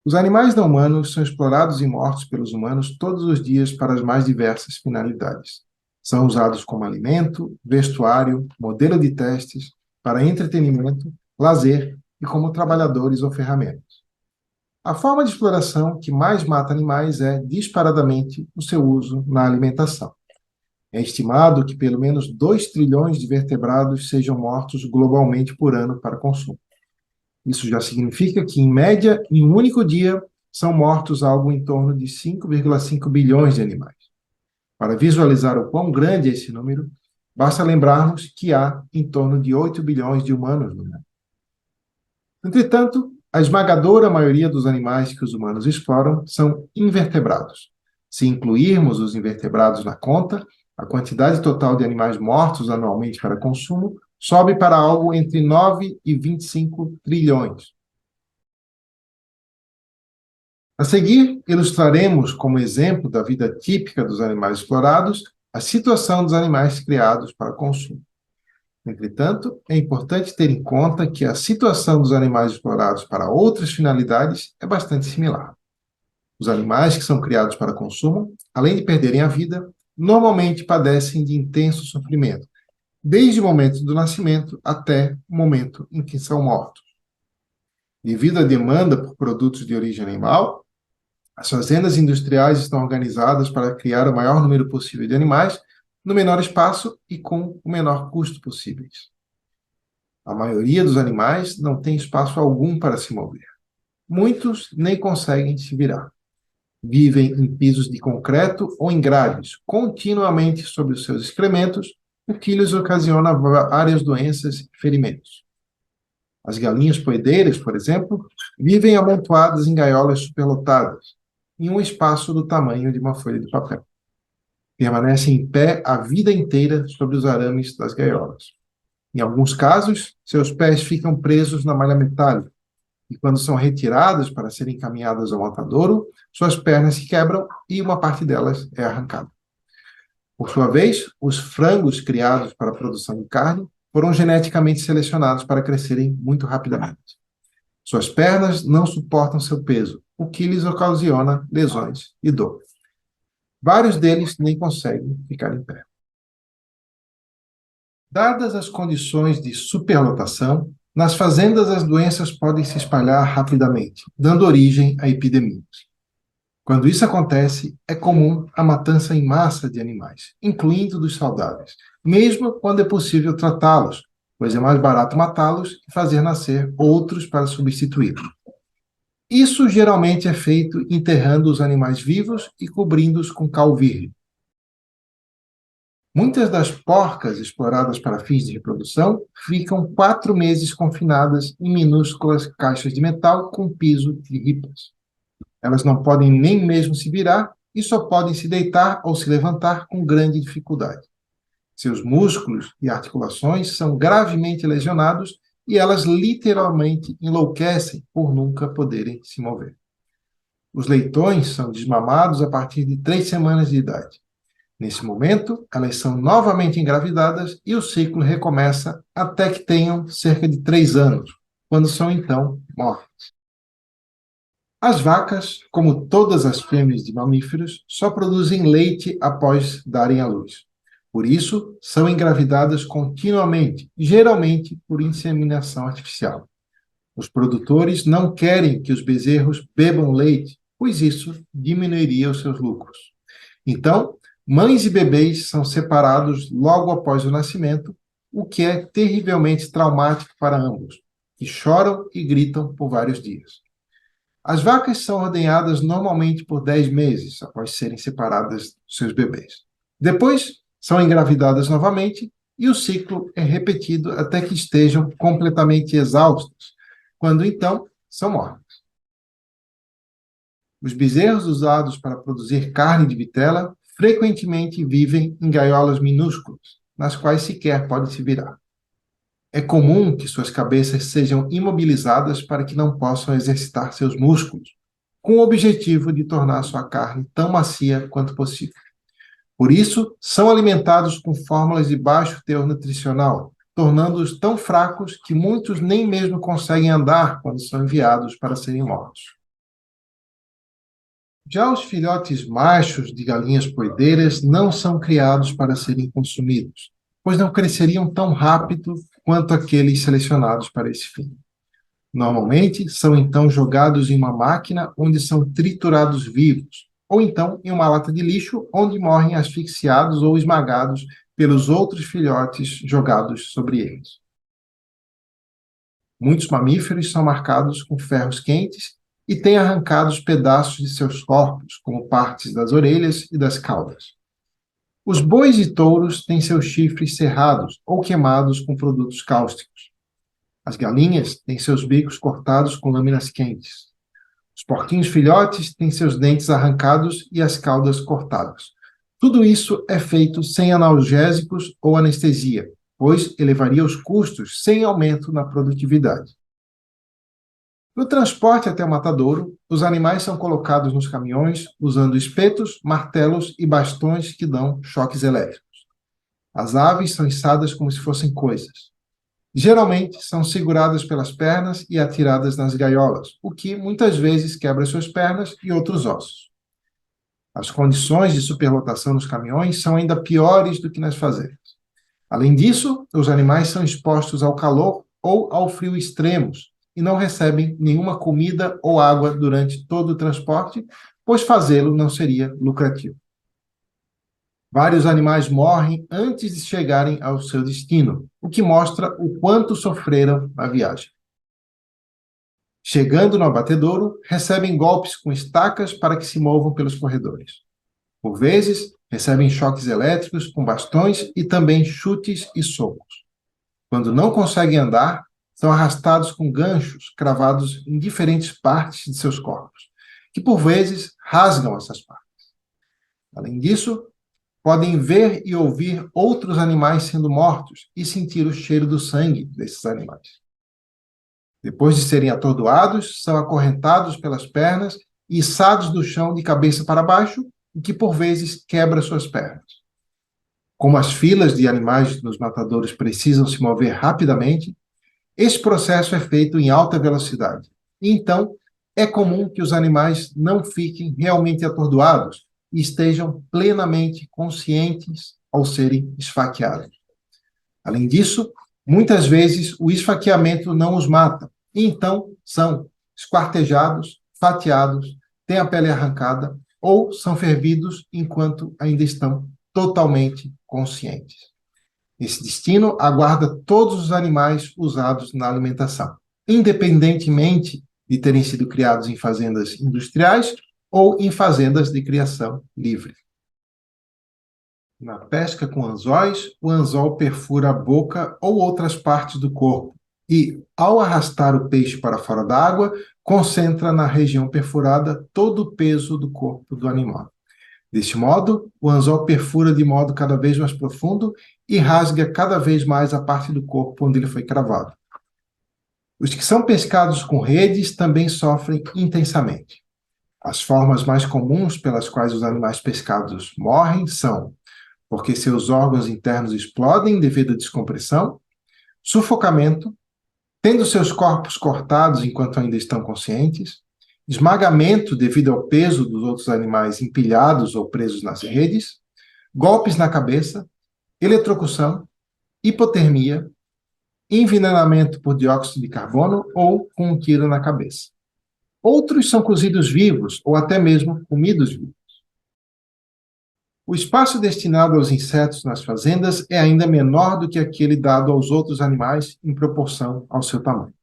Os animais não humanos são explorados e mortos pelos humanos todos os dias para as mais diversas finalidades. São usados como alimento, vestuário, modelo de testes, para entretenimento, lazer e como trabalhadores ou ferramentas. A forma de exploração que mais mata animais é, disparadamente, o seu uso na alimentação. É estimado que pelo menos 2 trilhões de vertebrados sejam mortos globalmente por ano para consumo. Isso já significa que, em média, em um único dia, são mortos algo em torno de 5,5 bilhões de animais. Para visualizar o quão grande é esse número, basta lembrarmos que há em torno de 8 bilhões de humanos no mundo. Entretanto, a esmagadora maioria dos animais que os humanos exploram são invertebrados. Se incluirmos os invertebrados na conta, a quantidade total de animais mortos anualmente para consumo sobe para algo entre 9 e 25 trilhões. A seguir, ilustraremos como exemplo da vida típica dos animais explorados a situação dos animais criados para consumo. Entretanto, é importante ter em conta que a situação dos animais explorados para outras finalidades é bastante similar. Os animais que são criados para consumo, além de perderem a vida, normalmente padecem de intenso sofrimento, desde o momento do nascimento até o momento em que são mortos. Devido à demanda por produtos de origem animal, as fazendas industriais estão organizadas para criar o maior número possível de animais no menor espaço e com o menor custo possíveis. A maioria dos animais não tem espaço algum para se mover. Muitos nem conseguem se virar. Vivem em pisos de concreto ou em grades, continuamente sobre os seus excrementos, o que lhes ocasiona várias doenças e ferimentos. As galinhas poedeiras, por exemplo, vivem amontoadas em gaiolas superlotadas, em um espaço do tamanho de uma folha de papel. Permanecem em pé a vida inteira sobre os arames das gaiolas. Em alguns casos, seus pés ficam presos na malha metálica, e quando são retiradas para serem encaminhadas ao matadouro, suas pernas se quebram e uma parte delas é arrancada. Por sua vez, os frangos criados para a produção de carne foram geneticamente selecionados para crescerem muito rapidamente. Suas pernas não suportam seu peso, o que lhes ocasiona lesões e dor. Vários deles nem conseguem ficar em pé. Dadas as condições de superlotação, nas fazendas as doenças podem se espalhar rapidamente, dando origem a epidemias. Quando isso acontece, é comum a matança em massa de animais, incluindo dos saudáveis, mesmo quando é possível tratá-los, pois é mais barato matá-los que fazer nascer outros para substituí-los. Isso geralmente é feito enterrando os animais vivos e cobrindo-os com cal virgem. Muitas das porcas exploradas para fins de reprodução ficam 4 meses confinadas em minúsculas caixas de metal com piso de ripas. Elas não podem nem mesmo se virar e só podem se deitar ou se levantar com grande dificuldade. Seus músculos e articulações são gravemente lesionados e elas literalmente enlouquecem por nunca poderem se mover. Os leitões são desmamados a partir de 3 semanas de idade. Nesse momento, elas são novamente engravidadas e o ciclo recomeça até que tenham cerca de 3 anos, quando são então mortas. As vacas, como todas as fêmeas de mamíferos, só produzem leite após darem à luz. Por isso, são engravidadas continuamente, geralmente por inseminação artificial. Os produtores não querem que os bezerros bebam leite, pois isso diminuiria os seus lucros. Então, mães e bebês são separados logo após o nascimento, o que é terrivelmente traumático para ambos, que choram e gritam por vários dias. As vacas são ordenhadas normalmente por 10 meses após serem separadas dos seus bebês. Depois, são engravidadas novamente e o ciclo é repetido até que estejam completamente exaustas, quando então são mortas. Os bezerros usados para produzir carne de vitela frequentemente vivem em gaiolas minúsculas, nas quais sequer podem se virar. É comum que suas cabeças sejam imobilizadas para que não possam exercitar seus músculos, com o objetivo de tornar sua carne tão macia quanto possível. Por isso, são alimentados com fórmulas de baixo teor nutricional, tornando-os tão fracos que muitos nem mesmo conseguem andar quando são enviados para serem mortos. Já os filhotes machos de galinhas poedeiras não são criados para serem consumidos, pois não cresceriam tão rápido quanto aqueles selecionados para esse fim. Normalmente, são então jogados em uma máquina onde são triturados vivos, ou então em uma lata de lixo onde morrem asfixiados ou esmagados pelos outros filhotes jogados sobre eles. Muitos mamíferos são marcados com ferros quentes e têm arrancados pedaços de seus corpos, como partes das orelhas e das caudas. Os bois e touros têm seus chifres serrados ou queimados com produtos cáusticos. As galinhas têm seus bicos cortados com lâminas quentes. Os porquinhos filhotes têm seus dentes arrancados e as caudas cortadas. Tudo isso é feito sem analgésicos ou anestesia, pois elevaria os custos sem aumento na produtividade. No transporte até o matadouro, os animais são colocados nos caminhões usando espetos, martelos e bastões que dão choques elétricos. As aves são içadas como se fossem coisas. Geralmente, são seguradas pelas pernas e atiradas nas gaiolas, o que muitas vezes quebra suas pernas e outros ossos. As condições de superlotação nos caminhões são ainda piores do que nas fazendas. Além disso, os animais são expostos ao calor ou ao frio extremos e não recebem nenhuma comida ou água durante todo o transporte, pois fazê-lo não seria lucrativo. Vários animais morrem antes de chegarem ao seu destino, o que mostra o quanto sofreram na viagem. Chegando no abatedouro, recebem golpes com estacas para que se movam pelos corredores. Por vezes, recebem choques elétricos com bastões e também chutes e socos. Quando não conseguem andar, são arrastados com ganchos cravados em diferentes partes de seus corpos, que por vezes rasgam essas partes. Além disso, podem ver e ouvir outros animais sendo mortos e sentir o cheiro do sangue desses animais. Depois de serem atordoados, são acorrentados pelas pernas e içados do chão de cabeça para baixo, o que por vezes quebra suas pernas. Como as filas de animais nos matadouros precisam se mover rapidamente, esse processo é feito em alta velocidade. E então, é comum que os animais não fiquem realmente atordoados e estejam plenamente conscientes ao serem esfaqueados. Além disso, muitas vezes o esfaqueamento não os mata, e então são esquartejados, fatiados, têm a pele arrancada ou são fervidos enquanto ainda estão totalmente conscientes. Esse destino aguarda todos os animais usados na alimentação, independentemente de terem sido criados em fazendas industriais ou em fazendas de criação livre. Na pesca com anzóis, o anzol perfura a boca ou outras partes do corpo e, ao arrastar o peixe para fora da água, concentra na região perfurada todo o peso do corpo do animal. Deste modo, o anzol perfura de modo cada vez mais profundo e rasga cada vez mais a parte do corpo onde ele foi cravado. Os que são pescados com redes também sofrem intensamente. As formas mais comuns pelas quais os animais pescados morrem são porque seus órgãos internos explodem devido à descompressão, sufocamento, tendo seus corpos cortados enquanto ainda estão conscientes, esmagamento devido ao peso dos outros animais empilhados ou presos nas redes, golpes na cabeça, eletrocução, hipotermia, envenenamento por dióxido de carbono ou com um tiro na cabeça. Outros são cozidos vivos ou até mesmo comidos vivos. O espaço destinado aos insetos nas fazendas é ainda menor do que aquele dado aos outros animais em proporção ao seu tamanho.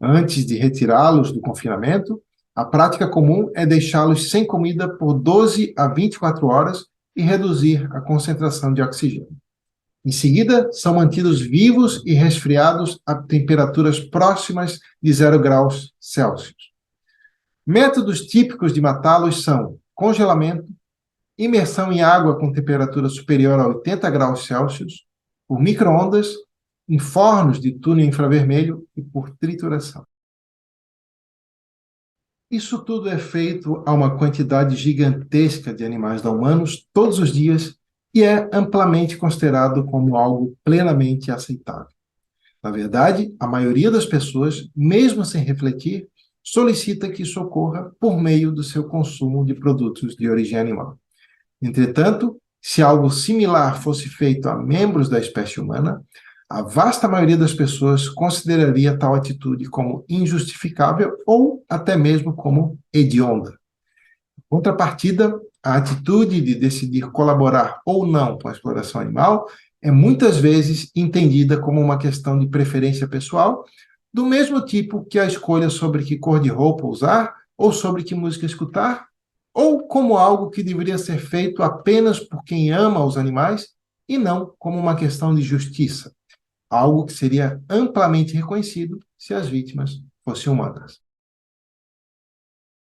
Antes de retirá-los do confinamento, a prática comum é deixá-los sem comida por 12 a 24 horas e reduzir a concentração de oxigênio. Em seguida, são mantidos vivos e resfriados a temperaturas próximas de 0 graus Celsius. Métodos típicos de matá-los são congelamento, imersão em água com temperatura superior a 80 graus Celsius, por micro-ondas, em fornos de túnel infravermelho e por trituração. Isso tudo é feito a uma quantidade gigantesca de animais não humanos todos os dias e é amplamente considerado como algo plenamente aceitável. Na verdade, a maioria das pessoas, mesmo sem refletir, solicita que isso ocorra por meio do seu consumo de produtos de origem animal. Entretanto, se algo similar fosse feito a membros da espécie humana, a vasta maioria das pessoas consideraria tal atitude como injustificável ou até mesmo como hedionda. Em contrapartida, a atitude de decidir colaborar ou não com a exploração animal é muitas vezes entendida como uma questão de preferência pessoal, do mesmo tipo que a escolha sobre que cor de roupa usar ou sobre que música escutar, ou como algo que deveria ser feito apenas por quem ama os animais e não como uma questão de justiça, algo que seria amplamente reconhecido se as vítimas fossem humanas.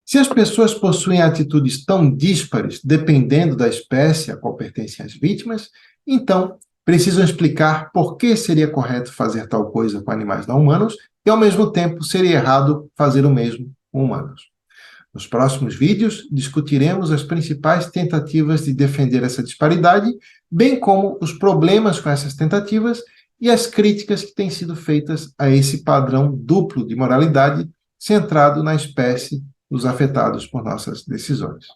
Se as pessoas possuem atitudes tão díspares, dependendo da espécie a qual pertencem as vítimas, então precisam explicar por que seria correto fazer tal coisa com animais não humanos e, ao mesmo tempo, seria errado fazer o mesmo com humanos. Nos próximos vídeos, discutiremos as principais tentativas de defender essa disparidade, bem como os problemas com essas tentativas e as críticas que têm sido feitas a esse padrão duplo de moralidade centrado na espécie dos afetados por nossas decisões.